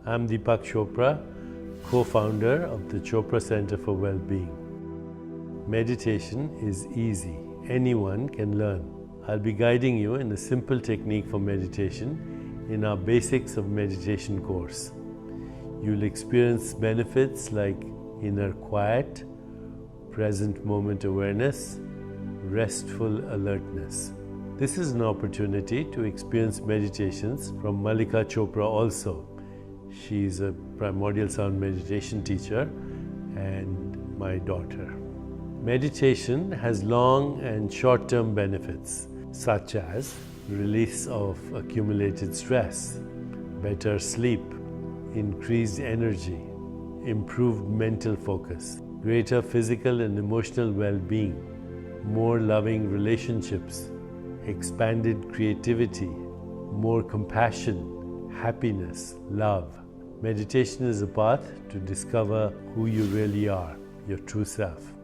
I'm Deepak Chopra, co-founder of the Chopra Center for Well-Being. Meditation is easy. Anyone can learn. I'll be guiding you in a simple technique for meditation in our Basics of Meditation course. You'll experience benefits like inner quiet, present moment awareness, restful alertness. This is an opportunity to experience meditations from Malika Chopra also. She is a primordial sound meditation teacher and my daughter. Meditation has long and short-term benefits such as release of accumulated stress, better sleep, increased energy, improved mental focus, greater physical and emotional well-being, more loving relationships, expanded creativity, more compassion, happiness, love. Meditation is a path to discover who you really are, your true self.